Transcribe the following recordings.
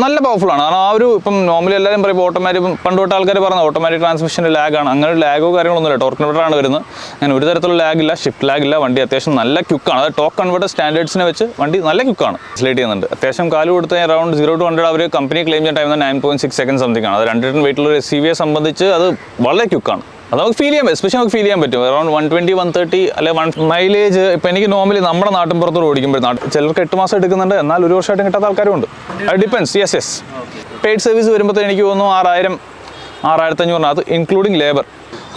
നല്ല പവർഫുൾ ആണ്. കാരണം ആ ഒരു ഇപ്പം നോർമലി എല്ലാവരും പറയും ഓട്ടോമാറ്റിക്, പണ്ട് തൊട്ട് ആൾക്കാർ പറഞ്ഞത് ഓട്ടോമാറ്റിക് ട്രാൻസ്മിഷൻ്റെ ലാഗാണ്. അങ്ങനെ ലാഗോ കാര്യങ്ങളൊന്നുമില്ല. ടോർക്ക് കൺവെർട്ടറാണ് വരുന്നത്. അങ്ങനെ ഒരു തരത്തിലുള്ള ലാഗില്ല, ഷിഫ്റ്റ് ലാഗില്ല. വണ്ടി അത്യാവശ്യം നല്ല ക്യുക്കാണ്. അത് ടോർക്ക് കൺവെർട്ടർ സ്റ്റാൻഡേർഡ്സിനെ വെച്ച് വണ്ടി നല്ല ക്യുക്കാണ്. സ്ലൈഡ് ചെയ്യുന്നുണ്ട്. അത്യാവശ്യം കാല് കൊടുത്ത് അറൗണ്ട് 0 to 100 അവർ കമ്പനി ക്ലെയിം ചെയ്യുന്ന ടൈം 9.6 seconds സംതിങ് ആണ്. അത് 2 ടൺ വെയിറ്റുള്ള ഒരു SUV സംബന്ധിച്ച് അത് വളരെ ക്യുക്കാണ്. അത് നമുക്ക് ഫീൽ ചെയ്യാൻ പറ്റും. എസ്പെഷ്യലി നമുക്ക് ഫീൽ ചെയ്യാൻ പറ്റും. അറൗണ്ട് 120, 130 അല്ലെങ്കിൽ മൈലേജ്. ഇപ്പം എനിക്ക് നോർമലി നമ്മുടെ നാട്ടിൻ പുറത്തോട് ഓടിക്കുമ്പോൾ ചിലർക്ക് 8 മാസം എടുക്കുന്നുണ്ട്, എന്നാൽ 1 വർഷമായിട്ടും കിട്ടാത്ത ആൾക്കാരും ഉണ്ട്. അത് ഡിപ്പെൻസ്. യെസ് പെയ്ഡ് സർവീസ് വരുമ്പോൾ എനിക്ക് തോന്നുന്നു 6000, 6500 അത് ഇൻക്ലൂഡിങ് ലേബർ.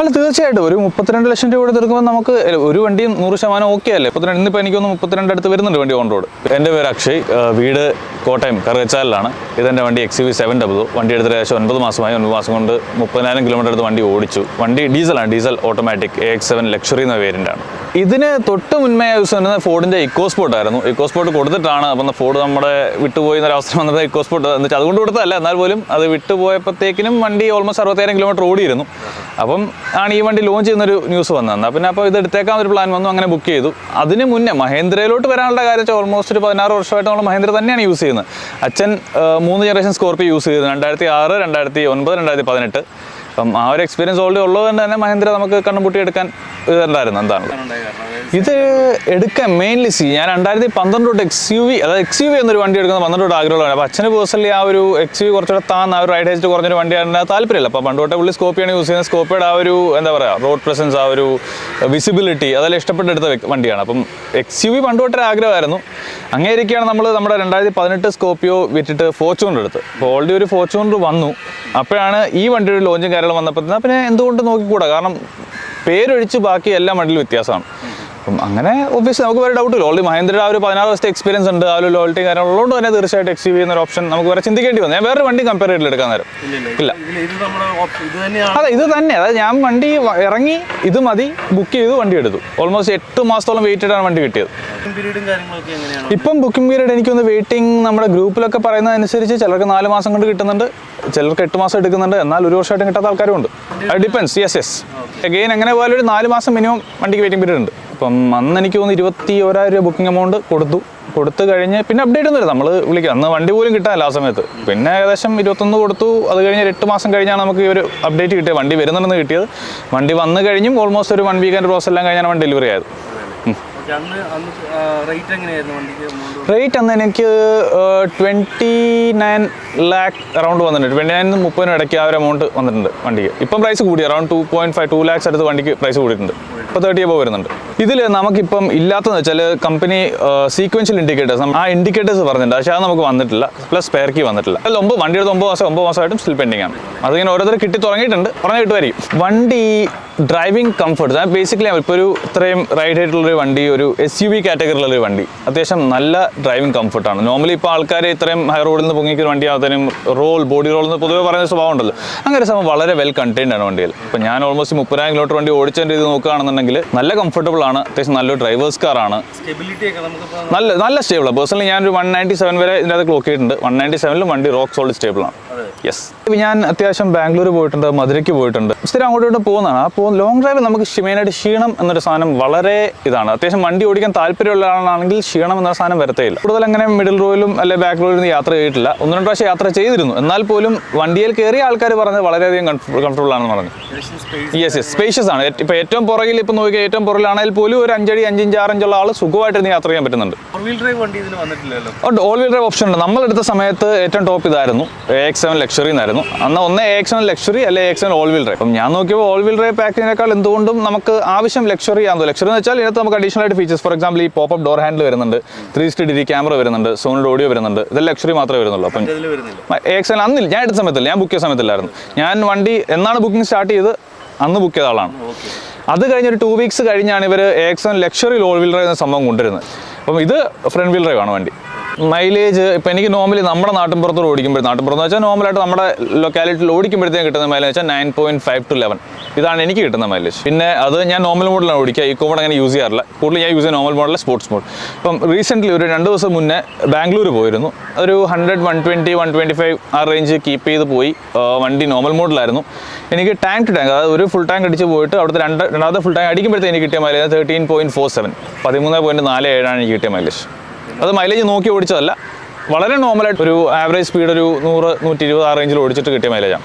അല്ല തീർച്ചയായിട്ടും ഒരു 32 ലക്ഷം രൂപ എടുക്കുമ്പോൾ നമുക്ക് ഒരു വണ്ടിയും 100% ഓക്കെ അല്ലേ. 32 ഇന്നിപ്പോൾ എനിക്കൊന്ന് 32 അടുത്ത് വരുന്നുണ്ട് വണ്ടി ഓൺ റോഡ്. എൻ്റെ പേര് അക്ഷയ്, വീട് കോട്ടയം കറുകച്ചാലിലാണ്. ഇതെൻ്റെ വണ്ടി XUV700. വണ്ടി എടുത്തിട്ട് ഏകദേശം 9 മാസമായി. 9 മാസം കൊണ്ട് 30,000 കിലോമീറ്റർ എടുത്ത് വണ്ടി ഓടിച്ചു. വണ്ടി ഡീസലാണ്, ഡീസൽ ഓട്ടോമാറ്റിക് AX7 ലക്ഷറി എന്ന വേരിയൻ്റാണ്. ഇതിന് തൊട്ട് മുൻപേ യൂസ് ചെയ്യുന്നത് ഫോർഡിൻ്റെ ഇക്കോസ്പോർട്ട് ആയിരുന്നു. ഇക്കോസ്പോർട്ട് കൊടുത്തിട്ടാണ് അപ്പം ഫോർഡ് നമ്മുടെ വിട്ടുപോയി എന്നൊരവസ്ഥ വന്നത്. ഇക്കോസ്പോർട്ട് എന്ന് വെച്ചാൽ അതുകൊണ്ട് കൊടുത്തതല്ല, എന്നാൽ പോലും അത് വിട്ടുപോയപ്പോഴത്തേക്കിനും വണ്ടി ഓൾമോസ്റ്റ് 60,000 കിലോമീറ്റർ ഓടിയിരുന്നു. അപ്പം ആണ് ഈ വണ്ടി ലോഞ്ച് ചെയ്യുന്നൊരു ന്യൂസ് വന്നത്. പിന്നെ അപ്പോൾ ഇത് എടുത്തേക്കാൻ ഒരു പ്ലാൻ വന്നു, അങ്ങനെ ബുക്ക് ചെയ്തു. അതിന് മുന്നേ മഹേന്ദ്രയിലോട്ട് വരാനുള്ള കാര്യം വെച്ചാൽ ഓൾമോസ്റ്റ് ഒരു 16 വർഷമായിട്ട് നമ്മൾ മഹേന്ദ്ര തന്നെയാണ് യൂസ് ചെയ്യുന്നത്. അച്ഛൻ 3 ജനറേഷൻ സ്കോർപ്പിയോ യൂസ് ചെയ്തു, 2006, 2009, 2018. അപ്പം ആ ഒരു എക്സ്പീരിയൻസ് ഓൾറെഡി ഉള്ളതുകൊണ്ട് തന്നെ മഹേന്ദ്ര നമുക്ക് കണ്ണുപൂട്ടി എടുക്കാൻ ഇതുണ്ടായിരുന്നു. എന്താണ് ഇത് എടുക്കാൻ മെയിൻലി ഞാൻ 2012 തൊട്ട് XUV എന്നൊരു വണ്ടി എടുക്കുന്നത് 12 തൊട്ട് ആഗ്രഹമുള്ളതാണ്. അപ്പോൾ അച്ഛന് പേഴ്സണലി ആ ഒരു XUV കുറച്ചുകൂടെ താന്ന ആ ഒരു റൈഡ് ഹൈറ്റ് കുറഞ്ഞൊരു വണ്ടിയാണ് താല്പര്യമില്ല. അപ്പോൾ പണ്ട് തൊട്ടേ പുള്ളി സ്കോപ്പിയാണ് യൂസ് ചെയ്യുന്നത്. സ്കോപ്പിയുടെ ആ ഒരു എന്താ പറയുക റോഡ് പ്രസൻസ്, ആ ഒരു വിസിബിലിറ്റി അതെല്ലാം ഇഷ്ടപ്പെട്ടെടുത്ത വണ്ടിയാണ്. അപ്പം XUV പണ്ട് തൊട്ടേ ആഗ്രഹമായിരുന്നു. അങ്ങനെയൊക്കെയാണ് നമ്മുടെ 2018 സ്കോപ്പിയോ വിറ്റിട്ട് ഫോർച്യൂണർ എടുത്ത്. അപ്പോൾ ഓൾറെഡി ഒരു ഫോർച്യൂണർ വന്നു. അപ്പോഴാണ് ഈ വണ്ടിയുടെ ലോഞ്ചും കാര്യങ്ങളും വന്നപ്പോൾ പിന്നെ എന്തുകൊണ്ട് നോക്കിക്കൂടാ, കാരണം പേരൊഴിച്ച് ബാക്കി എല്ലാ വണ്ടിയിലും വ്യത്യാസമാണ്. അപ്പം അങ്ങനെ ഒബ്വിയസ്ലി നമുക്ക് വേറെ ഡൗട്ടില്ല. ഓൾറെഡി മഹേന്ദ്രയുടെ ആ ഒരു 16 വർഷത്തെ എക്സ്പീരിയൻസ് ഉണ്ട്, ആ ഒരു ലോയൽറ്റി കാര്യങ്ങളുള്ളതുകൊണ്ട് തന്നെ തീർച്ചയായിട്ടും XUV എന്നൊരു ഓപ്ഷൻ നമുക്ക് വേറെ ചിന്തിക്കേണ്ടി വന്നു. ഞാൻ വേറെ വണ്ടി കമ്പയർ ചെയ്തിട്ട് എടുക്കാൻ നേരം ഇല്ല. അതെ ഇത് തന്നെ, അതായത് ഞാൻ വണ്ടി ഇറങ്ങി ഇത് മതി ബുക്ക് ചെയ്തു വണ്ടി എടുത്തു. ഓൾമോസ്റ്റ് 8 മാസത്തോളം വെയിറ്റ് ചെയ്താണ് വണ്ടി കിട്ടിയത്. ഇപ്പം ബുക്കിംഗ് പീരീഡ് എനിക്കൊന്ന് വെയിറ്റിംഗ് നമ്മുടെ ഗ്രൂപ്പിലൊക്കെ പറയുന്നതനുസരിച്ച് ചിലർക്ക് 4 മാസം കൊണ്ട് കിട്ടുന്നുണ്ട്, ചിലർക്ക് 8 മാസം എടുക്കുന്നുണ്ട്, എന്നാൽ 1 വർഷമായിട്ടും കിട്ടാത്ത ആൾക്കാരും ഉണ്ട്. അത് ഡിപ്പെൻസ്. യെസ് അഗെയിൻ എങ്ങനെ പോയാലും ഒരു 4 മാസം മിനിമം വണ്ടിക്ക് വെയിറ്റിംഗ് പീരീഡ് ഉണ്ട്. അപ്പം അന്ന് എനിക്ക് തോന്നുന്നു 21,000 രൂപ ബുക്കിംഗ് എമൗണ്ട് കൊടുത്തു കഴിഞ്ഞ് പിന്നെ അപ്ഡേറ്റ് ഒന്നും ഇല്ല. നമ്മൾ വിളിക്കാം, അന്ന് വണ്ടി പോലും കിട്ടാനില്ല ആ സമയത്ത്. പിന്നെ ഏകദേശം 21 കൊടുത്തു. അത് കഴിഞ്ഞ് 8 മാസം കഴിഞ്ഞാണ് നമുക്ക് ഈ ഒരു അപ്ഡേറ്റ് കിട്ടിയത്, വണ്ടി വരുന്നുണ്ടെന്ന് കിട്ടിയത്. വണ്ടി വന്നു കഴിഞ്ഞും ഓൾമോസ്റ്റ് ഒരു 1 വീക്കിൻ്റെ പ്രോസസ് എല്ലാം കഴിഞ്ഞാണ് വണ്ടി ഡെലിവറി ആയത്. റേറ്റ് അന്ന് എനിക്ക് 29 lakh അറൗണ്ട് വന്നിട്ടുണ്ട്. 29 30 ഇടയ്ക്ക് ആ ഒരു എമൗണ്ട് വന്നിട്ടുണ്ട് വണ്ടിക്ക്. ഇപ്പം പ്രൈസ് കൂടി, അറൗണ്ട് 2.5-2 lakhs അടുത്ത് വണ്ടിക്ക് പ്രൈസ് കൂടിയിട്ടുണ്ട്. ഇപ്പോൾ 30 above വരുന്നുണ്ട്. ഇതിൽ നമുക്കിപ്പം ഇല്ലാത്തതെന്ന് വെച്ചാൽ കമ്പനി സീക്വൻഷ്യൽ ഇൻഡിക്കേറ്റേഴ്സ്, ആ ഇൻഡിക്കേറ്റേഴ്സ് പറഞ്ഞിട്ടുണ്ട്, പക്ഷേ അത് നമുക്ക് വന്നിട്ടില്ല. പ്ലസ് സ്പെയർ കീ വന്നിട്ടില്ല. അല്ല വണ്ടി എടുത്ത് 9 മാസമായിട്ടും സ്റ്റിൽ പെൻഡിങ് ആണ്. അതിങ്ങനെ ഓരോരുത്തർ കിട്ടി തുടങ്ങിയിട്ടുണ്ട്, പറഞ്ഞു കിട്ടുമായിരിക്കും. വണ്ടി ഡ്രൈവിംഗ് കംഫർട്ട്, ബേസിക്കലി ഇപ്പോൾ ഒരു ഇത്രയും റൈഡ് ആയിട്ടുള്ളൊരു വണ്ടി, ഒരു SUV കാറ്റഗറിയിലുള്ളൊരു വണ്ടി, അത്യാവശ്യം നല്ല ഡ്രൈവിംഗ് കംഫർട്ടാണ്. നോർമലി ഇപ്പോൾ ആൾക്കാർ ഇത്രയും ഹൈ റോഡിൽ നിന്ന് പൊങ്ങിക്കുന്ന വണ്ടി ആകുന്നതിനും ബോഡി റോൾ എന്ന് പൊതുവെ പറയുന്ന സ്വഭാവം ഉണ്ടല്ലോ, അങ്ങനെ സംഭവം വളരെ വെൽ കണ്ടെയ്ൻഡ് ആണ് വണ്ടിയിൽ. ഇപ്പോൾ ഞാൻ ഓൾമോസ്റ്റ് 30,000 കിലോമീറ്റർ വണ്ടി ഓടിച്ചതിൻ്റെ ഇത് നോക്കുകയാണെന്നുണ്ടെങ്കിൽ നല്ല കംഫർട്ടബിൾ ആണ്, അത്യാവശ്യം നല്ലൊരു ഡ്രൈവേഴ്സ് കാറാണ്, നല്ല സ്റ്റേബിളാണ്. പേഴ്സണലി ഞാനൊരു 197 വരെ ഇതിൻ്റെ അത് ക്ലോക്ക് ചെയ്തിട്ടുണ്ട്. 197ലും വണ്ടി റോക്ക് സോളിഡ് സ്റ്റേബിളാണ്. യെസ് ഞാൻ അത്യാവശ്യം ബാംഗ്ലൂർ പോയിട്ടുണ്ട്, മധുരയ്ക്ക് പോയിട്ടുണ്ട്, സ്ഥിരം അങ്ങോട്ട് പോകുന്നതാണ്. അപ്പോൾ ലോങ് ഡ്രൈവിൽ നമുക്ക് മെയിനായിട്ട് ക്ഷീണം എന്നൊരു സാധനം വളരെ ഇതാണ്. അത്യാവശ്യം വണ്ടി ഓടിക്കാൻ താല്പര്യമുള്ള ആളാണെങ്കിൽ ക്ഷീണം എന്ന സാധനം വരത്തേയില്ല. കൂടുതൽ അങ്ങനെ മിഡിൽ റോയിലും അല്ലെ ബാക്ക് റോയിലും യാത്ര ചെയ്തിട്ടില്ല. 1-2 പ്രാവശ്യം യാത്ര ചെയ്തിരുന്നു. എന്നാൽ പോലും വണ്ടിയിൽ കയറിയ ആൾക്കാർ പറഞ്ഞത് വളരെയധികം കംഫർട്ടബിൾ ആണെന്ന് പറഞ്ഞു. യെസ് സ്പേഷ്യസ് ആണ്. ഇപ്പോൾ ഏറ്റവും പുറകിൽ ഇപ്പോൾ നോക്കിയാൽ ഏറ്റവും പുറകിലാണെങ്കിൽ പോലും ഒരു 5 അടി 5 ഇഞ്ച് 6 ഇഞ്ചുള്ള ആൾ സുഖമായിട്ട് യാത്ര ചെയ്യാൻ പറ്റുന്നുണ്ട്. ഓൾ വീൽ ഡ്രൈവ് ഓപ്ഷൻ ഉണ്ട്. നമ്മളെടുത്ത സമയത്ത് ഏറ്റവും ടോപ്പ് ഇതായിരുന്നു, AX7 ലക്ഷറി എന്നായിരുന്നു. അന്ന് ഒന്ന് AX7 ലക്ഷറി അല്ലെ AX7 ഓൾ വീൽ ഡ്രൈവ്. അപ്പം ഞാൻ നോക്കിയപ്പോൾ ഓൾ വീൽ ഡ്രൈവ് പാക്കേജിനേക്കാൾ എന്തുകൊണ്ടും നമുക്ക് ആവശ്യം ലക്ഷറി ആണെന്നോ. ലക്ഷറി എന്ന് വെച്ചാൽ ഇതിനകത്ത് നമുക്ക് അഡീഷണൽ ആയിട്ട് ഫീച്ചേഴ്സ്, ഫോർ എക്സാമ്പിൾ ഈ പോപ്പ് ഡോർ ഹാൻഡിൽ വരുന്നുണ്ട്, 360 ക്യാമറ വരുന്നുണ്ട്, സോണിഡ് ഓഡിയോ വരുന്നുണ്ട്. ഇതെല്ലാം ലക്ഷറി മാത്രമേ വരുന്നുള്ളൂ. അപ്പം AX7 അന്നില്ല, ഞാൻ എടുത്ത സമയത്തില്ല, ഞാൻ ബുക്ക് ചെയ്ത സമയത്തില്ലായിരുന്നു. ഞാൻ വണ്ടി എന്നാണ് ബുക്കിംഗ് സ്റ്റാർട്ട് ചെയ്ത് അന്ന് ബുക്ക് ചെയ്ത ആളാണ്. അത് കഴിഞ്ഞൊരു 2 വീക്സ് കഴിഞ്ഞാണ് ഇവർ AX7 luxury all wheel drive എന്ന സംഭവം കൊണ്ടുവരുന്നത്. അപ്പം ഇത് ഫ്രണ്ട് വീൽ ഡ്രൈവ് ആണ് വണ്ടി. മൈലേജ് ഇപ്പോൾ എനിക്ക് നോർമലി നമ്മുടെ നാട്ടിൻ പുറത്തോട് ഓടിക്കുമ്പോൾ, നാട്ടിൻപുറത്ത് വെച്ചാൽ നോർമലായിട്ട് നമ്മുടെ ലൊക്കാലിറ്റിയിൽ ഓടിക്കുമ്പോഴത്തേക്കും കിട്ടുന്ന മൈലേജ് വെച്ചാൽ 9.5 to 11 ഇതാണ് എനിക്ക് കിട്ടുന്ന മൈലേജ്. പിന്നെ അത് ഞാൻ നോർമൽ മോഡലാണ് ഓടിക്കുക, ഈക്കോ മോഡ് അങ്ങനെ യൂസ് ചെയ്യാറില്ല. കൂടുതൽ ഞാൻ യൂസ് ചെയ്യുന്ന നോർമൽ മോഡൽ, സ്പോർട്സ് മോഡ്. ഇപ്പം റീസെൻ്റ്ലി ഒരു 2 ദിവസം മുന്നേ ബാംഗ്ലൂർ പോയിരുന്നു. ഒരു 100, 120, 125 ആ റേഞ്ച് കീപ്പ് ചെയ്ത് പോയി. വണ്ടി നോർമൽ മോഡലായിരുന്നു. എനിക്ക് ടാങ്ക് ടു ടാങ്ക്, അതായത് ഒരു ഫുൾ ടാങ്ക് അടിച്ച് പോയിട്ട് അവിടുത്തെ രണ്ടാമത്തെ ഫുൾ ടാങ്ക് അടിക്കുമ്പോഴത്തേക്ക് എനിക്ക് കിട്ടിയ മൈലേജ് 13.47, 13.47 എനിക്ക് കിട്ടിയ മൈലേജ്. അത് മൈലേജ് നോക്കി ഓടിച്ചതല്ല, വളരെ നോർമലായിട്ട് ഒരു ആവറേജ് സ്പീഡ് ഒരു 100-120 ആ റേഞ്ചിൽ ഓടിച്ചിട്ട് കിട്ടിയ മൈലേജാണ്.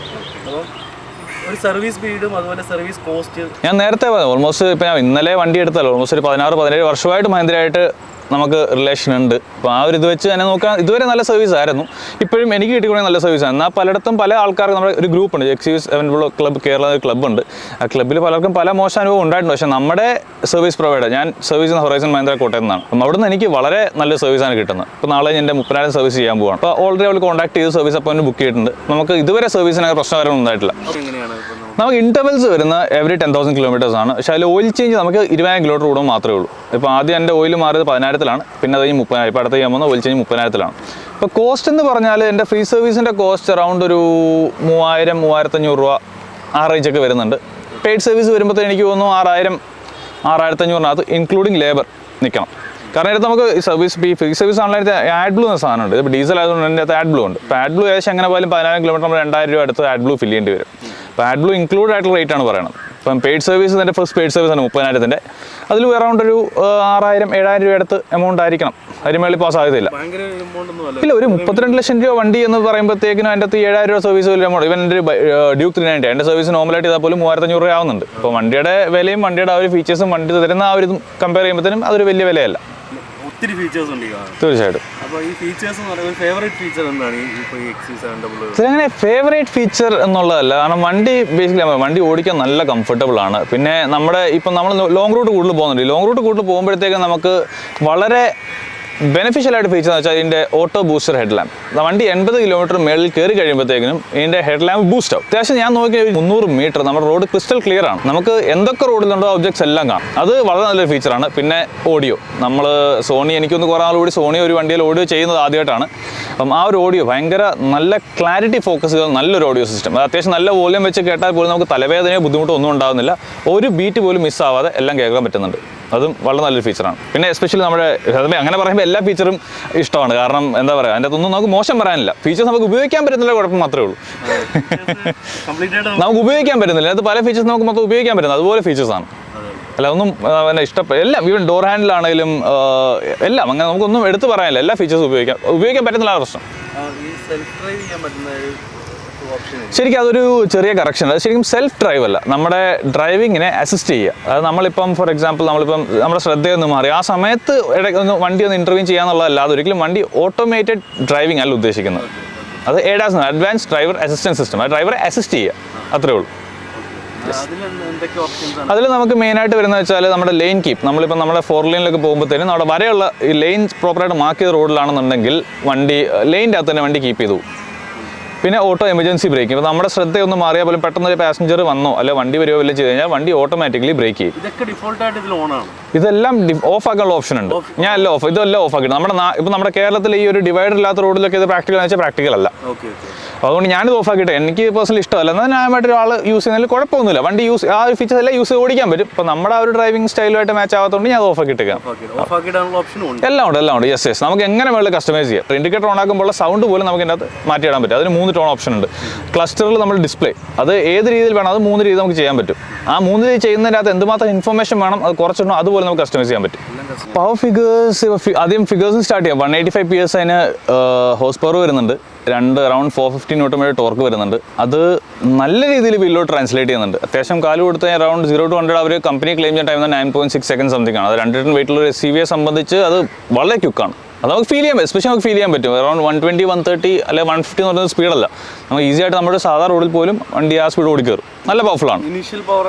സർവീസ് സ്പീഡും അതുപോലെ സർവീസ് കോസ്റ്റ് ഞാൻ നേരത്തെ ഓൾമോസ്റ്റ് ഇപ്പോൾ ഞാൻ ഇന്നലെ വണ്ടി എടുത്തല്ലോ, ഓൾമോസ്റ്റ് ഒരു 16-17 വർഷമായിട്ട് മഹീന്ദ്രയായിട്ട് നമുക്ക് റിലേഷൻ ഉണ്ട്. അപ്പോൾ ആ ഒരു ഇത് വെച്ച് തന്നെ നോക്കാം, ഇതുവരെ നല്ല സർവീസ് ആയിരുന്നു. ഇപ്പോഴും എനിക്ക് കിട്ടിക്കൊണ്ടേ നല്ല സർവീസാണ്. എന്നാൽ പലയിടത്തും പല ആൾക്കാർക്ക് നമ്മുടെ ഒരു ഗ്രൂപ്പുണ്ട്, XUV700 ക്ലബ്ബ്, കേരള ഒരു ക്ലബ്ബുണ്ട്. ആ ക്ലബ്ബിൽ പലർക്കും പല മോശം അനുഭവം ഉണ്ടായിട്ടുണ്ട്. പക്ഷേ നമ്മുടെ സർവീസ് പ്രൊവൈഡർ, ഞാൻ സർവീസ് ചെയ്യുന്ന ഹൊറൈസൺ മഹീന്ദ്ര കോട്ടയം നിന്നാണ്. അപ്പം അവിടെ നിന്ന് എനിക്ക് വളരെ നല്ല സർവീസാണ് കിട്ടുന്നത്. ഇപ്പോൾ നാളെ എൻ്റെ 30,000 സർവീസ് ചെയ്യാൻ പോവാണ്. അപ്പോൾ ഓൾറെഡി അവൾ കോൺടാക്ട് ചെയ്ത് സർവീസ് അപ്പോയിൻമെൻറ്റ് ബുക്ക് ചെയ്തിട്ടുണ്ട്. നമുക്ക് ഇതുവരെ സർവീസിന് പ്രശ്നകാരമൊന്നും ഉണ്ടായിട്ടില്ല. നമുക്ക് ഇന്റർവെൽസ് വരുന്ന എവറി 10,000 കിലോമീറ്റേഴ്സ് ആണ്. പക്ഷേ അതിൽ ഓയിൽ ചേഞ്ച് നമുക്ക് 20,000 കിലോമീറ്റർ കൂടുമ്പോൾ മാത്രമേ ഉള്ളൂ. ഇപ്പോൾ ആദ്യം എൻ്റെ ഓയിൽ മാറിയത് 10,000-ലാണ്, പിന്നെ അത് 30,000. ഇപ്പോൾ അടുത്ത് ചെയ്യാൻ പോകുന്ന ഓയിൽ ചേഞ്ച് 30,000-ലാണ്. ഇപ്പോൾ കോസ്റ്റ് എന്ന് പറഞ്ഞാൽ എൻ്റെ ഫ്രീ സർവീസിൻ്റെ കോസ്റ്റ് അറൗണ്ട് ഒരു 3,000-3,500 രൂപ ആ റേഞ്ചൊക്കെ വരുന്നുണ്ട്. പെയ്ഡ് സർവീസ് വരുമ്പോൾ എനിക്ക് തോന്നുന്നു 6,000-6,500 ഇൻക്ലൂഡിങ് ലേബർ നിൽക്കണം. കാരണം ഇതിനകത്ത് നമുക്ക് സർവീസ് ഫ്രീ സർവീസ് ആണെങ്കിൽ ആഡ് ബ്ലൂ എന്ന സാധനമുണ്ട്. ഇപ്പോൾ ഡീസൽ ആയതുകൊണ്ട് എൻ്റെ അകത്ത് ആഡ് ബ്ലൂ ഉണ്ട്. ഇപ്പോൾ ആഡ് ബ്ലൂ ഏകദേശം എങ്ങനെ പോലും 10,000 കിലോമീറ്റർ നമ്മൾ 2,000 രൂപ അടുത്ത് ആഡ് ബ്ലൂ ഫില്ല് ചെയ്യേണ്ടി വരും. അപ്പോൾ ആഡ് ബ്ലൂ ഇൻക്ലൂഡ് ആയിട്ടുള്ള റേറ്റ് ആണ് പറയുന്നത്. ഇപ്പം പെയ്ഡ് സർവീസ് എൻ്റെ ഫസ്റ്റ് പെയ്ഡ് സർവീസാണ് 30,000-ൻ്റെ. അതിൽ അറൗണ്ട് ഒരു 6,000-7,000 രൂപ അടുത്ത് എമൗണ്ട് ആയിരിക്കണം. അതിന് മേളിൽ പോകാൻ സാധ്യതയില്ല. ഇല്ല, ഒരു 32 ലക്ഷം രൂപ വണ്ടി എന്ന് പറയുമ്പോഴത്തേക്കിനും അതിൻ്റെ അകത്ത് 7,000 രൂപ സർവീസ് വലിയ എമൗണ്ട്. ഇവൻ എൻ്റെ ഡ്യൂക്ക് 390 എൻ്റെ സർവീസ് നോർമലായിട്ട് ചെയ്താൽ പോലും 3,500 രൂപ ആവുന്നുണ്ട്. അപ്പോൾ വണ്ടിയുടെ വിലയും വണ്ടിയുടെ ആ ഒരു ഫീച്ചേഴ്സും വണ്ടി തരുന്ന ആ ഒരു കമ്പയർ ചെയ്യുമ്പോഴത്തേനും അതൊരു വലിയ വിലയല്ല. ഒത്തിരി ഫീച്ചേഴ്സ് ഉണ്ട് തീർച്ചയായിട്ടും. അപ്പോൾ ഈ ഫീച്ചേഴ്സ് എന്ന് പറയുന്നത് ഫേവറേറ്റ് ഫീച്ചർ എന്താണ് ഇപ്പോൾ ഈ XUV700? അങ്ങനെ ഫേവറേറ്റ് ഫീച്ചർ എന്നുള്ളതല്ല, കാരണം വണ്ടി ബേസിക്കലി വണ്ടി ഓടിക്കാൻ നല്ല കംഫർട്ടബിൾ ആണ്. പിന്നെ നമ്മുടെ ഇപ്പം നമ്മൾ ലോങ് റൂട്ട് കൂടുതൽ പോകുന്നുണ്ട്. ലോങ് റൂട്ട് കൂടുതൽ പോകുമ്പോഴത്തേക്കും നമുക്ക് വളരെ ബെനിഫിഷ്യൽ ആയിട്ട് ഫീച്ചർ എന്ന് വെച്ചാൽ ഇതിൻ്റെ ഓട്ടോ ബൂസ്റ്റർ ഹെഡ് ലാമ്പ്. വണ്ടി 80 കിലോമീറ്റർ മേളിൽ കയറി കഴിയുമ്പോഴത്തേക്കും ഇതിൻ്റെ ഹെഡ് ലാമ്പ് ബൂസ്റ്റ് ആവും. അത്യാവശ്യം ഞാൻ നോക്കിയ 300 മീറ്റർ നമ്മുടെ റോഡ് ക്രിസ്റ്റൽ ക്ലിയർ ആണ്. നമുക്ക് എന്തൊക്കെ റോഡിലുണ്ടോ ഒബ്ജക്ട്സ് എല്ലാം കാണാം. അത് വളരെ നല്ലൊരു ഫീച്ചറാണ്. പിന്നെ ഓഡിയോ, നമ്മൾ സോണി, എനിക്കൊന്ന് കുറേ നാളുകൂടി സോണി ഒരു വണ്ടിയിൽ ഓഡിയോ ചെയ്യുന്നത് ആദ്യമായിട്ടാണ്. അപ്പം ആ ഒരു ഓഡിയോ ഭയങ്കര നല്ല ക്ലാരിറ്റി ഫോക്കസ് ചെയ്ത നല്ലൊരു ഓഡിയോ സിസ്റ്റം. അത് അത്യാവശ്യം നല്ല വോളിയം വെച്ച് കേട്ടാൽ പോലും നമുക്ക് തലവേദനയോ ബുദ്ധിമുട്ടോ ഒന്നും ഉണ്ടാകുന്നില്ല. ഒരു ബീറ്റ് പോലും മിസ്സാവാതെ എല്ലാം കേൾക്കാൻ പറ്റുന്നുണ്ട്. അതും വളരെ നല്ലൊരു ഫീച്ചറാണ്. പിന്നെ എസ്പെഷ്യലി നമ്മുടെ അങ്ങനെ പറയുമ്പോൾ എല്ലാ ഫീച്ചറും ഇഷ്ടമാണ്. കാരണം എന്താ പറയുക, അതിൻ്റെ അകത്തൊന്നും നമുക്ക് മോശം പറയാനില്ല. ഫീച്ചേഴ്സ് നമുക്ക് ഉപയോഗിക്കാൻ പറ്റുന്നില്ല, കുഴപ്പം മാത്രമേ ഉള്ളൂ. നമുക്ക് ഉപയോഗിക്കാൻ പറ്റുന്നില്ല. അത് പല ഫീച്ചേഴ്സ് നമുക്ക് മൊത്തം ഉപയോഗിക്കാൻ പറ്റുന്നത് അതുപോലെ ഫീച്ചേഴ്സാണ്. അല്ല ഒന്നും പിന്നെ ഇഷ്ടപ്പെടും എല്ലാം. ഈവൻ ഡോർ ഹാൻഡിലാണെങ്കിലും എല്ലാം അങ്ങനെ നമുക്കൊന്നും എടുത്ത് പറയാനില്ല. എല്ലാ ഫീച്ചേഴ്സും ഉപയോഗിക്കാൻ പറ്റുന്നില്ല പ്രശ്നം. ശരിക്കും അതൊരു ചെറിയ കറക്ഷൻ. അത് ശരിക്കും സെൽഫ് ഡ്രൈവ് അല്ല, നമ്മുടെ ഡ്രൈവിങ്ങിനെ അസിസ്റ്റ് ചെയ്യുക. അത് നമ്മളിപ്പം ഫോർ എക്സാമ്പിൾ നമ്മുടെ ശ്രദ്ധയൊന്നും മാറി ആ സമയത്ത് വണ്ടി ഒന്ന് ഇൻ്റർവ്യൂ ചെയ്യാന്നുള്ളതല്ല. അതൊരിക്കലും വണ്ടി ഓട്ടോമേറ്റഡ് ഡ്രൈവിംഗ് അല്ല ഉദ്ദേശിക്കുന്നത്. അത് ADAS, advance driver assistance system. ആ ഡ്രൈവറെ അസിസ്റ്റ് ചെയ്യുക, അത്രേ ഉള്ളൂ. അതിൽ നമുക്ക് മെയിനായിട്ട് വരുന്നത് വെച്ചാൽ നമ്മുടെ ലെയിൻ കീപ്പ്. നമ്മളിപ്പോൾ നമ്മുടെ 4 ലൈനിലൊക്കെ പോകുമ്പോഴത്തേനും നമ്മുടെ വരെയുള്ള ഈ ലെയിൻ പ്രോപ്പറായിട്ട് മാർക്ക് ചെയ്ത റോഡിലാണെന്നുണ്ടെങ്കിൽ വണ്ടി ലെയിൻ്റെ അകത്ത് തന്നെ വണ്ടി കീപ്പ് ചെയ്തു. പിന്നെ ഓട്ടോ എമർജൻസി ബ്രേക്കിംഗ്. ഇപ്പോൾ നമ്മുടെ ശ്രദ്ധയൊന്ന് മാറിയാൽ പോലും പെട്ടെന്ന് ഒരു പാസഞ്ചർ വന്നോ അല്ലെ വണ്ടി വരുമോ വല്ലതും ചെയ്ത് കഴിഞ്ഞാൽ വണ്ടി ഓട്ടോമാറ്റിക്കലി ബ്രേക്ക് ചെയ്യും. ഇതെല്ലാം ഓഫ് ആക്കാനുള്ള ഓപ്ഷൻ ഉണ്ട്. ഞാൻ എല്ലാം ഇതെല്ലാം ഓഫ് ആക്കിയിട്ട് നമ്മുടെ കേരളത്തിൽ ഈ ഒരു ഡിവൈഡർ ഇല്ലാത്ത റോഡിലൊക്കെ ഇത് പ്രാക്ടിക്കൽ എന്ന് വെച്ചാൽ പ്രാക്ടിക്കൽ അല്ല. അതുകൊണ്ട് ഞാനിത് ഓഫ് ആക്കിയിട്ട് എനിക്ക് പേഴ്സണലി ഇഷ്ടമല്ല. എന്നാൽ ന്യായമായിട്ട് ഒരാൾ യൂസ് ചെയ്യുന്നതിൽ കുഴപ്പമൊന്നുമില്ല. വണ്ടി ആ ഒരു ഫീച്ചേഴ്സ് എല്ലാം യൂസ് ഓടിക്കാൻ പറ്റും. ഇപ്പോൾ നമ്മുടെ ആ ഒരു ഡ്രൈവിംഗ് സ്റ്റൈലുമായിട്ട് മാച്ച് ആവാത്തതുകൊണ്ട് ഞാൻ അത് ഓഫ് ആക്കിയിട്ടേക്കാം. എല്ലാം ഉണ്ട്. യെസ്. നമുക്ക് എങ്ങനെ വേണമെങ്കിലും കസ്റ്റമൈസ് ചെയ്യാം. ഇൻഡിക്കേറ്റർ ഓൺ ആക്കുമ്പോൾ സൗണ്ട് പോലും നമുക്ക് ഇതിനകത്ത് മാറ്റിയിടാൻ പറ്റും. അതിന് 3 ടോൺ ഓപ്ഷൻ ഉണ്ട്. ക്ലസ്റ്ററിൽ നമ്മൾ ഡിസ്പ്ലേ അത് ഏത് രീതിയിൽ വേണം അത് 3 രീതി നമുക്ക് ചെയ്യാൻ പറ്റും. ആ 3 രീതി ചെയ്യുന്നതിൻ്റെ അകത്ത് എന്തുമാത്രം ഇൻഫർമേഷൻ വേണം അത് കുറച്ചിടണം, അതുപോലെ നമുക്ക് കസ്റ്റമൈസ് ചെയ്യാൻ പറ്റും. പവർ ഫിഗേഴ്സ് ആദ്യം ഫിഗേഴ്സ് സ്റ്റാർട്ട് ചെയ്യാം. 185 PS അതിന് ഹോഴ്സ് പവർ വരുന്നുണ്ട്. അറൗണ്ട് 450 Nm ടോർക്ക് വരുന്നുണ്ട്. അത് നല്ല രീതിയിൽ വീലിലോട്ട് ട്രാൻസ്ലേറ്റ് ചെയ്യുന്നുണ്ട്. അത്യാവശ്യം കാല് കൊടുത്ത് അറൗണ്ട് 0 to 100 അവർ കമ്പനി ക്ലെയിം ചെയ്യുന്ന ടൈം 9.6 seconds സംതിങ് ആണ്. അത് 2 ടൺ വെയിറ്റുള്ള ഒരു SUV സംബന്ധിച്ച് അത് വളരെ ക്വിക്കാണ്. അത് നമുക്ക് ഫീൽ ചെയ്യാൻ പറ്റും. എസ്പെഷ്യലി നമുക്ക് ഫീൽ ചെയ്യാൻ പറ്റും. അറൗണ്ട് 120, 130 അല്ലെങ്കിൽ 150 എന്ന് പറയുന്നത് സ്പീഡല്ല. നമുക്ക് ഈസി ആയിട്ട് നമ്മുടെ സാധാരണ റോഡിൽ പോലും വണ്ടി ആ സ്പീഡ് ഓടിക്കയറും. നല്ല പവർഫുള്ളാണ്.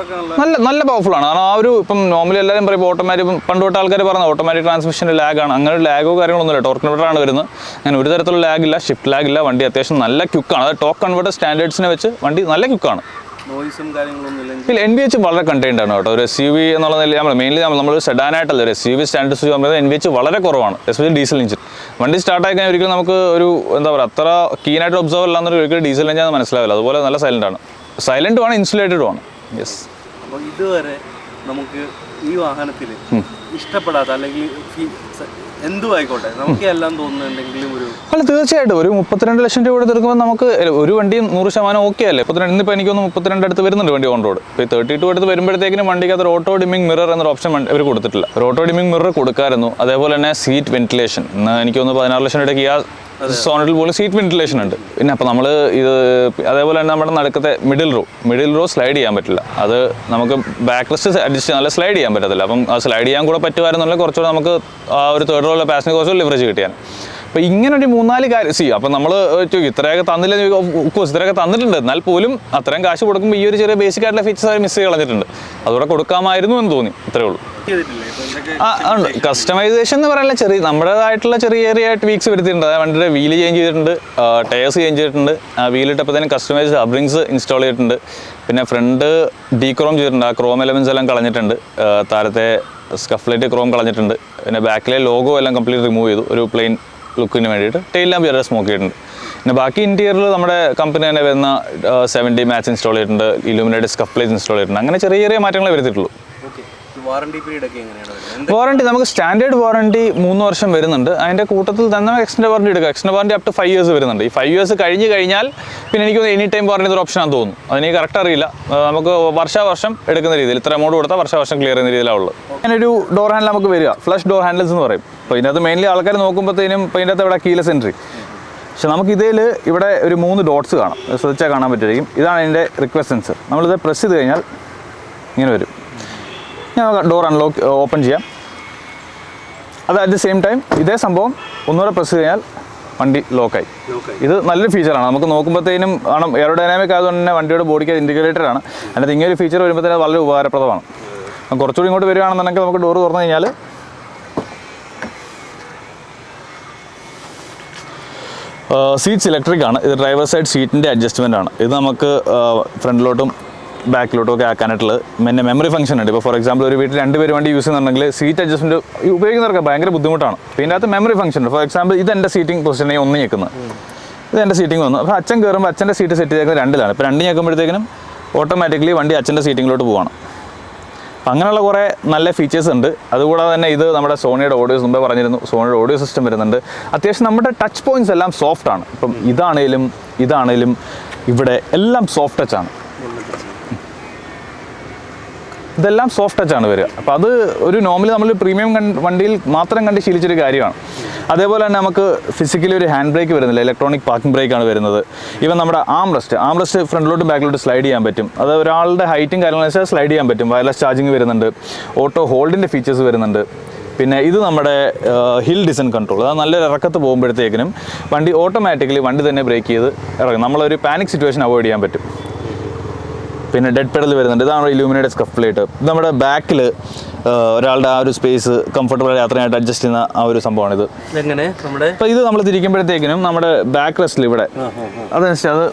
നല്ല പവർഫുള്ളാണ്. കാരണം ആ ഒരു ഇപ്പം നോർമലി എല്ലാവരും പറയും ഓട്ടോമാറ്റിക്, പണ്ട് തൊട്ട് ആൾക്കാർ പറഞ്ഞത് ഓട്ടോമാറ്റിക് ട്രാൻസ്മിഷൻ്റെ ലാഗാണ്. അങ്ങനെ ഒരു ലാഗോ കാര്യങ്ങളൊന്നുമില്ല. ടോർക്ക് കൺവെർട്ടറാണ് വരുന്നത്. അങ്ങനെ ഒരു തരത്തിലുള്ള ലാഗില്ല, ഷിഫ്റ്റ് ലാഗില്ല. വണ്ടി അത്യാവശ്യം നല്ല ക്വിക്കാണ്. അത് ടോർക്ക് കൺവെർട്ടർ സ്റ്റാൻഡേർഡ്സിനെ വെച്ച് വണ്ടി നല്ല ക്വിക്കാണ്. ഇല്ല, NVH വളരെ കണ്ടെയ്ൻഡ് ആണ് കേട്ടോ. ഒരു SUV എന്നുള്ള നിലയിൽ മെയിൻലി നമ്മൾ സെഡാനായിട്ടല്ല, ഒരു SUV സ്റ്റാൻഡേർഡ്സ് പറയുന്നത് NVH വളരെ കുറവാണ്. എസ്പെഷ്യലി ഡീസൽ എഞ്ചിൻ വണ്ടി സ്റ്റാർട്ടായി കഴിഞ്ഞാൽ ഒരിക്കലും നമുക്ക് ഒരു എന്താ പറയുക അത്ര കീനായിട്ട് ഒബ്സർവ് അല്ലാന്നൊരു ഒരിക്കലും ഡീസൽ എഞ്ചിൻ മനസ്സിലാവില്ല. അതുപോലെ നല്ല സൈലൻറ്റും ആണ്, ഇൻസുലേറ്റഡും ആണ്. യെസ്. അപ്പോൾ ഇതുവരെ നമുക്ക് ഈ വാഹനത്തിൽ ഇഷ്ടപ്പെടാത്ത അല്ലെങ്കിൽ എന്തും ആയിക്കോട്ടെ നമുക്ക് എല്ലാം തോന്നുന്നുണ്ടെങ്കിലും അല്ല തീർച്ചയായിട്ടും ഒരു 32 ലക്ഷം രൂപ എടുക്കുമ്പോൾ നമുക്ക് ഒരു വണ്ടിയും 100% ഓക്കെ അല്ലേ. ഇന്നിപ്പോൾ എനിക്കൊന്ന് 32 അടുത്ത് വരുന്നുണ്ട് വണ്ടി ഓൺ റോഡ്. ഇപ്പോൾ 32 അടുത്ത് വരുമ്പോഴത്തേക്കിനും വണ്ടിക്ക് അത് ഓട്ടോ ഡിമ്മിങ് മിറർ എന്നൊരു ഓപ്ഷൻ അവർ കൊടുത്തിട്ടില്ല. ഒരു ഓട്ടോ ഡിമ്മിങ് മിറർ കൊടുക്കാമായിരുന്നു. അതേപോലെ തന്നെ സീറ്റ് വെന്റിലേഷൻ എനിക്കൊന്ന് 16 ലക്ഷം രൂപയ്ക്ക് സോണറ്റിൽ പോലും സീറ്റ് വെന്റിലേഷൻ ഉണ്ട്. പിന്നെ അപ്പോൾ നമ്മൾ ഇത് അതേപോലെ തന്നെ നമ്മുടെ നടുക്കത്തെ മിഡിൽ റോ സ്ലൈഡ് ചെയ്യാൻ പറ്റില്ല. അത് നമുക്ക് ബാക്ക് റെസ്റ്റ് അഡ്ജസ്റ്റ് നല്ല സ്ലൈഡ് ചെയ്യാൻ പറ്റത്തില്ല. അപ്പം ആ സ്ലൈഡ് ചെയ്യാൻ കൂടെ പറ്റുമായിരുന്നുള്ള കുറച്ചുകൂടെ നമുക്ക് ആ ഒരു തേർഡ് റോയിലെ പാസഞ്ചർ കുറച്ചുകൂടെ ലിവറേജ് കിട്ടിയാണ്. അപ്പോൾ ഇങ്ങനെ ഒരു 3-4 കാര്യം അപ്പം നമ്മൾ ഇത്രയൊക്കെ തന്നില്ല, ഇത്രയൊക്കെ തന്നിട്ടുണ്ട്, എന്നാൽ പോലും അത്രയും കാശ് കൊടുക്കുമ്പോൾ ഈ ഒരു ചെറിയ ബേസിക് ആയിട്ടുള്ള ഫീച്ചേഴ്സ് അവർ മിസ് ചെയ്ത് കളഞ്ഞിട്ടുണ്ട്. അതുകൂടെ കൊടുക്കാമായിരുന്നു എന്ന് തോന്നി, അത്രേ ഉള്ളൂ. ഉണ്ട് കസ്റ്റമൈസേഷൻ എന്ന് പറയാനുള്ള നമ്മുടേതായിട്ടുള്ള ചെറിയ ട്വീക്സ് വരുത്തിയിട്ടുണ്ട്. അതായത് വണ്ടിയുടെ വീല് ചേഞ്ച് ചെയ്തിട്ടുണ്ട്, ടയേഴ്സ് ചേഞ്ച് ചെയ്തിട്ടുണ്ട്, വീലിട്ടപ്പോഴത്തേനും കസ്റ്റമൈസ്ഡ് അബ്രിങ്സ് ഇൻസ്റ്റാൾ ചെയ്തിട്ടുണ്ട്. പിന്നെ ഫ്രണ്ട് ഡീക്രോം ചെയ്തിട്ടുണ്ട്, ആ ക്രോം എലമെൻസ് എല്ലാം കളഞ്ഞിട്ടുണ്ട്, താരത്തെ സ്കഫ്ലൈറ്റ് ക്രോം കളഞ്ഞിട്ടുണ്ട്. പിന്നെ ബാക്കിലെ ലോഗോ എല്ലാം കംപ്ലീറ്റ് റിമൂവ് ചെയ്തു ഒരു പ്ലെയിൻ ലുക്കിന് വേണ്ടിയിട്ട്. ടെയിൽ ലാമ്പ് ചെറിയ സ്മോക്ക് ചെയ്തിട്ടുണ്ട്. പിന്നെ ബാക്കി ഇൻറ്റീരിയറിൽ നമ്മുടെ കമ്പനി തന്നെ വരുന്ന 70 മാച്ച് ഇൻസ്റ്റാൾ ചെയ്തിട്ടുണ്ട്, ഇലുമിനേറ്റഡ് സ്കഫ് പ്ലേറ്റ് ഇൻസ്റ്റാൾ ചെയ്തിട്ടുണ്ട്. അങ്ങനെ ചെറിയ മാറ്റങ്ങളെ വരുത്തിയിട്ടുള്ളൂ. വാറണ്ടി നമുക്ക് സ്റ്റാൻഡേർഡ് വാറണ്ടി 3 വർഷം വരുന്നുണ്ട്. അതിൻ്റെ കൂട്ടത്തിൽ തന്നെ എക്സ്റ്റൻഡ് വാറണ്ടി എടുക്കുക. Extend warranty up to 5 years വരുന്നുണ്ട്. ഈ 5 years കഴിഞ്ഞാൽ പിന്നെ എനിക്ക് എനി ടൈം വാറണ്ടി ഒരു ഓപ്ഷനാണെന്ന് തോന്നുന്നു. അതിന് കറക്റ്റ് അറിയില്ല. നമുക്ക് വർഷം എടുക്കുന്ന രീതിയിൽ ഇത്ര എമൗണ്ട് കൊടുത്താൽ വർഷം ക്ലിയർ ചെയ്യുന്ന രീതിയിലാണ് ഉള്ളത്. അങ്ങനൊരു ഡോർ ഹാൻഡിൽ നമുക്ക് വരിക, ഫ്ലഷ് ഡോർ ഹാൻഡിൽസ് എന്ന് പറയും. അപ്പോൾ ഇതിനകത്ത് മെയിൻലി ആൾക്കാർ നോക്കുമ്പോഴത്തേനും ഇപ്പോൾ ഇതിനകത്ത് ഇവിടെ കീലെസ് എൻട്രി. പക്ഷെ നമുക്ക് ഇവിടെ ഒരു 3 ഡോട്ട്സ് കാണാം, ശ്രദ്ധിച്ചാൽ കാണാൻ പറ്റുമായിരിക്കും. ഇതാണ് ഇതിൻ്റെ റിക്വസ്റ്റ് സെൻസർ. നമ്മളിത് പ്രസ് ചെയ്ത് കഴിഞ്ഞാൽ ഇങ്ങനെ വരും. ഡോർ അൺലോക്ക് ഓപ്പൺ ചെയ്യാം. അത് അറ്റ് ദി സെയിം ടൈം ഇതേ സംഭവം ഒന്നുകൂടെ പ്രസ് കഴിഞ്ഞാൽ വണ്ടി ലോക്കായി. ഇത് നല്ലൊരു ഫീച്ചറാണ്. നമുക്ക് നോക്കുമ്പോഴത്തേനും കാരണം എയറോഡൈനാമിക് ആയതുകൊണ്ട് തന്നെ വണ്ടിയുടെ ബോഡിക്ക് അത് ഇൻറ്റിഗ്രേറ്റഡ് ആണ്. അതിനകത്ത് ഇങ്ങനെ ഒരു ഫീച്ചർ വരുമ്പോഴത്തേനും അത് വളരെ ഉപകാരപ്രദമാണ്. കുറച്ചുകൂടി ഇങ്ങോട്ട് വരികയാണെന്നുണ്ടെങ്കിൽ നമുക്ക് ഡോർ തുറന്നു കഴിഞ്ഞാൽ സീറ്റ്സ് ഇലക്ട്രിക് ആണ്. ഇത് ഡ്രൈവർ സൈഡ് സീറ്റിൻ്റെ അഡ്ജസ്റ്റ്മെൻ്റ് ആണ്. ഇത് നമുക്ക് ഫ്രണ്ടിലോട്ടും ബാക്കിലോട്ടും ഒക്കെ ആക്കാനായിട്ടുള്ളത് പിന്നെ മെമ്മറി ഫംഗ്ഷൻ ഉണ്ട്. ഇപ്പോൾ ഫോർ എക്സാമ്പിൾ ഒരു വീട്ടിൽ 2 പേര് വണ്ടി യൂസ് ചെയ്യുന്നുണ്ടെങ്കിൽ സീറ്റ് അഡ്ജസ്റ്റ്മെൻറ്റ് ഉപയോഗിക്കുന്നവർക്ക് ഭയങ്കര ബുദ്ധിമുട്ടാണ്. അപ്പോൾ ഇതിൻ്റെ അകത്ത് മെമ്മറി ഫംഗ്ഷൻ ഉണ്ട്. ഫോർ എക്സാമ്പിൾ ഇത് എൻ്റെ സീറ്റിംഗ് പൊസിഷനായി 1 ഞെക്കുന്നത്, ഇത് എൻ്റെ സീറ്റിംഗ് വന്നു. അപ്പോൾ അച്ഛൻ കയറുമ്പോൾ അച്ഛൻ്റെ സീറ്റ് സെറ്റ് ചെയ്തേക്കുന്നത് 2-ലാണ്. ഇപ്പോൾ 2 ഞെക്കുമ്പോഴത്തേക്കിനും ഓട്ടോമാറ്റിക്കലി വണ്ടി അച്ഛൻ്റെ സീറ്റിങ്ങിലോട്ട് പോവാണ്. അപ്പം അങ്ങനെയുള്ള കുറേ നല്ല ഫീച്ചേഴ്സ് ഉണ്ട്. അതുകൂടാതെ തന്നെ ഇത് നമ്മുടെ സോണിയുടെ ഓഡിയോസ് മുമ്പേ പറഞ്ഞിരുന്നു, സോണിയുടെ ഓഡിയോ സിസ്റ്റം വരുന്നുണ്ട്. അത്യാവശ്യം നമ്മുടെ ടച്ച് പോയിൻറ്റ്സ് എല്ലാം സോഫ്റ്റ് ആണ്. ഇപ്പം ഇതാണേലും ഇവിടെ എല്ലാം സോഫ്റ്റ് ടച്ചാണ്. ഇതെല്ലാം സോഫ്റ്റ് ടച്ചാണ് വരിക. അപ്പോൾ അത് ഒരു നോർമലി നമ്മൾ പ്രീമിയം വണ്ടിയിൽ മാത്രം കണ്ട് ശീലിച്ചൊരു കാര്യമാണ്. അതേപോലെ തന്നെ നമുക്ക് ഫിസിക്കലി ഒരു ഹാൻഡ് ബ്രേക്ക് വരുന്നില്ല, ഇലക്ട്രോണിക് പാർക്കിംഗ് ബ്രേക്കാണ് വരുന്നത്. ഇവൻ നമ്മുടെ ആംറസ്റ്റ് ഫ്രണ്ടിലോട്ടും ബാക്കിലോട്ട് സ്ലൈഡ് ചെയ്യാൻ പറ്റും. അത് ഒരാളുടെ ഹൈറ്റും കാര്യങ്ങളെന്ന് സ്ലൈഡ് ചെയ്യാൻ പറ്റും. വയർലെസ് ചാർജിങ് വരുന്നുണ്ട്, ഓട്ടോ ഹോൾഡിൻ്റെ ഫീച്ചേഴ്സ് വരുന്നുണ്ട്. പിന്നെ ഇത് നമ്മുടെ ഹിൽ ഡിസെൻറ്റ് കൺട്രോൾ. അത് നല്ലൊരു ഇറക്കത്ത് പോകുമ്പോഴത്തേക്കിനും വണ്ടി ഓട്ടോമാറ്റിക്കലി വണ്ടി തന്നെ ബ്രേക്ക് ചെയ്ത് ഇറങ്ങും. നമ്മളൊരു പാനിക് സിറ്റുവേഷൻ അവോയ്ഡ് ചെയ്യാൻ പറ്റും. പിന്നെ ഡെഡ് പെഡൽ വരുന്നുണ്ട്. ഇതാണ് ഇലുമിനേറ്റഡ് സ്കഫ് പ്ലേറ്റ്. ഇത് നമ്മുടെ ബാക്കിൽ ഒരാളുടെ ആ ഒരു സ്പേസ് കംഫർട്ടബിൾ യാത്രയായിട്ട് അഡ്ജസ്റ്റ് ചെയ്യുന്ന ആ ഒരു സംഭവമാണിത്. അപ്പോൾ ഇത് നമ്മൾ തിരിക്കുമ്പോഴത്തേക്കിനും നമ്മുടെ ബാക്ക് റെസ്റ്റിൽ ഇവിടെ അതനുസരിച്ച് അത്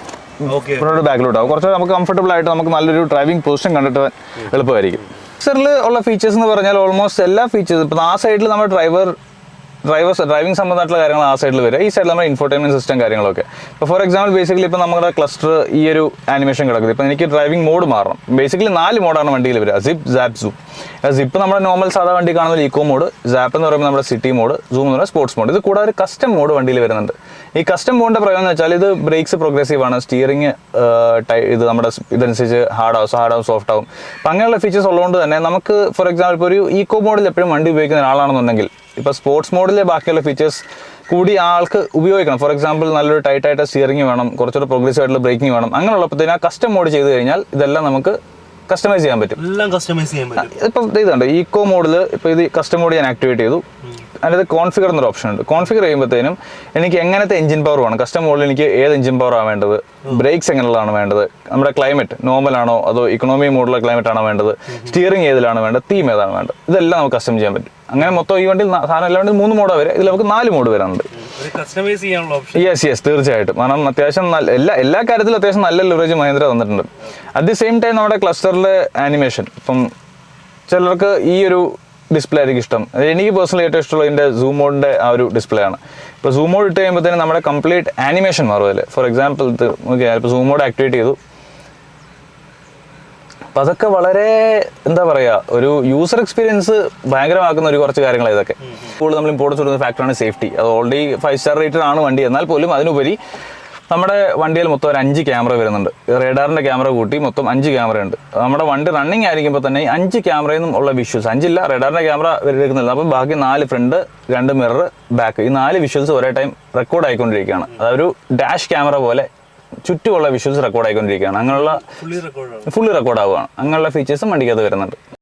ബാക്കിലോട്ടാവും. കുറച്ച് നമുക്ക് കംഫർട്ടബിൾ ആയിട്ട് നമുക്ക് നല്ലൊരു ഡ്രൈവിംഗ് പൊസിഷൻ കണ്ടിട്ട് എളുപ്പമായിരിക്കും. എക്സറിൽ ഉള്ള ഫീച്ചേഴ്സ് എന്ന് പറഞ്ഞാൽ ഓൾമോസ്റ്റ് എല്ലാ ഫീച്ചേഴ്സും ഇപ്പം ആ സൈഡിൽ നമ്മുടെ ഡ്രൈവിംഗ് സംബന്ധമായിട്ടുള്ള കാര്യങ്ങൾ ആ സൈഡിൽ വരിക. ഈ സൈഡിൽ നമ്മുടെ ഇൻഫോർടൈൻമെൻറ്റ് സിസ്റ്റം കാര്യങ്ങളൊക്കെ. ഇപ്പോൾ ഫോർ എക്സാമ്പിൾ ബേസിക്കലി ഇപ്പോൾ നമ്മുടെ ക്ലസ്റ്റർ ഈ ഒരു ആനിമേഷൻ കിടക്കുന്നത്. ഇപ്പോൾ എനിക്ക് ഡ്രൈവിംഗ് മോഡ് മാറണം. ബേസിക്കലി 4 മോഡാണ് വണ്ടിയിൽ വരിക: സിപ്പ്, സാപ്പ്, സൂം. സിപ്പ് നമ്മുടെ നോർമൽ സാധാ വണ്ടി കാണുന്ന ഈക്കോ മോഡ്, സാപ്പ് എന്ന് പറയുമ്പോൾ നമ്മുടെ സിറ്റി മോഡ്, സൂം എന്ന് പറയുന്നത് സ്പോർട്സ് മോഡ്. ഇത് കൂടാതെ ഒരു കസ്റ്റം മോഡ് വണ്ടിയിൽ വരുന്നുണ്ട്. ഈ കസ്റ്റം മോഡിൻ്റെ പ്രയോജനം എന്ന് വെച്ചാൽ ഇത് ബ്രേക്സ് പ്രോഗ്രസീവ് ആണ്, സ്റ്റിയറിംഗ് ഇത് നമ്മുടെ ഇതനുസരിച്ച് ഹാർഡ് ആവും, സോഫ്റ്റ് ആവും. അപ്പം അങ്ങനെയുള്ള ഫീച്ചേഴ്സ് ഉള്ളതുകൊണ്ട് തന്നെ നമുക്ക് ഫോർ എക്സാമ്പിൾ ഇപ്പോൾ ഒരു ഈക്കോ മോഡിൽ എപ്പോഴും വണ്ടി ഉപയോഗിക്കുന്ന ഒരാളാണെന്നുണ്ടെങ്കിൽ ഇപ്പോൾ സ്പോർട്സ് മോഡിലെ ബാക്കിയുള്ള ഫീച്ചേഴ്സ് കൂടി ആൾക്ക് ഉപയോഗിക്കണം. ഫോർ എക്സാമ്പിൾ നല്ലൊരു ടൈറ്റായിട്ട് സ്റ്റിയറിംഗ് വേണം, കുറച്ചുകൂടെ പ്രോഗ്രസീവ് ആയിട്ടുള്ള ബ്രേക്കിംഗ് വേണം. അങ്ങനെയുള്ളപ്പോഴത്തേനും ആ കസ്റ്റം മോഡ് ചെയ്ത് കഴിഞ്ഞാൽ ഇതെല്ലാം നമുക്ക് കസ്റ്റമൈസ് ചെയ്യാൻ പറ്റും. ഇപ്പം ഇതുണ്ട് ഈക്കോ മോഡിൽ. ഇപ്പോൾ ഇത് കസ്റ്റം മോഡ് ഞാൻ ആക്ടിവേറ്റ് ചെയ്തു. അതിനകത്ത് കോൺഫിഗർ എന്നൊരു ഓപ്ഷൻ ഉണ്ട്. കോൺഫിഗർ ചെയ്യുമ്പോഴത്തേനും എനിക്ക് എങ്ങനത്തെ എഞ്ചിൻ പവർ വേണം, കസ്റ്റം മോഡിൽ എനിക്ക് ഏത് എഞ്ചിൻ പവറാണ് വേണ്ടത്, ബ്രേക്സ് എങ്ങനെയുള്ളതാണ് വേണ്ടത്, നമ്മുടെ ക്ലൈമറ്റ് നോർമലാണോ അതോ ഇക്കണോമി മോഡിലുള്ള ക്ലൈമറ്റ് ആണോ വേണ്ടത്, സ്റ്റിയറിംഗ് ഏതിലാണ് വേണ്ടത്, തീം ഏതാണ് വേണ്ടത്, ഇതെല്ലാം നമുക്ക് കസ്റ്റം ചെയ്യാൻ പറ്റും. അങ്ങനെ മൊത്തം ഈ വണ്ടിയിൽ സാധനം എല്ലാ വണ്ടിയിൽ 3 മോഡാണ് വരെ. ഇതിൽ നമുക്ക് 4 മോഡ് വരാനുണ്ട്. യെസ് തീർച്ചയായിട്ടും. കാരണം അത്യാവശ്യം എല്ലാ കാര്യത്തിലും അത്യാവശ്യം നല്ല ലിവറേജ് മഹീന്ദ്ര തന്നിട്ടുണ്ട്. അറ്റ് ദി സെയിം ടൈം നമ്മുടെ ക്ലസ്റ്ററിലെ ആനിമേഷൻ, ഇപ്പം ചിലർക്ക് ഈ ഒരു ഡിസ്പ്ലേ ആയിരിക്കും ഇഷ്ടം. എനിക്ക് പേഴ്സണലി ഏറ്റവും ഇഷ്ടമുള്ള ഇതിൻ്റെ സൂം മോഡിൻ്റെ ആ ഒരു ഡിസ്പ്ലേ ആണ്. ഇപ്പോൾ സൂം മോഡ് ഇട്ട് കഴിയുമ്പോഴത്തേനും നമ്മുടെ കംപ്ലീറ്റ് ആനിമേഷൻ മാറും അതിൽ. ഫോർ എക്സാമ്പിൾ ഇപ്പോൾ സൂം മോഡ് ആക്ടിവേറ്റ് ചെയ്തു. അപ്പം അതൊക്കെ വളരെ എന്താ പറയുക, ഒരു യൂസർ എക്സ്പീരിയൻസ് ഭയങ്കരമാക്കുന്ന ഒരു കുറച്ച് കാര്യങ്ങൾ ഇതൊക്കെ. ഇപ്പോൾ നമ്മൾ ഇമ്പോർട്ടൻസ് കൊടുക്കുന്ന ഫാക്ടറാണ് സേഫ്റ്റി. അത് ഓൾറെഡി 5 സ്റ്റാർ റേറ്റഡ് ആണ് വണ്ടി. എന്നാൽ പോലും അതിനുപരി നമ്മുടെ വണ്ടിയിൽ മൊത്തം ഒരു 5 ക്യാമറ വരുന്നുണ്ട്. റേഡാറിൻ്റെ ക്യാമറ കൂട്ടി മൊത്തം 5 ക്യാമറ ഉണ്ട്. നമ്മുടെ വണ്ടി റണ്ണിങ് ആയിരിക്കുമ്പോൾ തന്നെ 5 ക്യാമറയിൽ നിന്നും ഉള്ള വിഷ്വൽസ്, 5 ഇല്ല, റേഡാറിൻ്റെ ക്യാമറ എടുക്കുന്നില്ല. അപ്പോൾ ബാക്കി 4 ഫ്രണ്ട്, 2 മിറർ, ബാക്ക്, ഈ 4 വിഷ്വൽസ് ഒരേ ടൈം റെക്കോർഡ് ആയിക്കൊണ്ടിരിക്കുകയാണ്. അതൊരു ഡാഷ് ക്യാമറ പോലെ ചുറ്റുമുള്ള വിഷ്വൽസ് റെക്കോർഡ് ആയിക്കൊണ്ടിരിക്കുകയാണ്. അങ്ങനെയുള്ള ഫുള്ളി റെക്കോർഡ് ആവുകയാണ്. അങ്ങനെയുള്ള ഫീച്ചേഴ്സും വണ്ടിക്കകത്ത് വരുന്നുണ്ട്.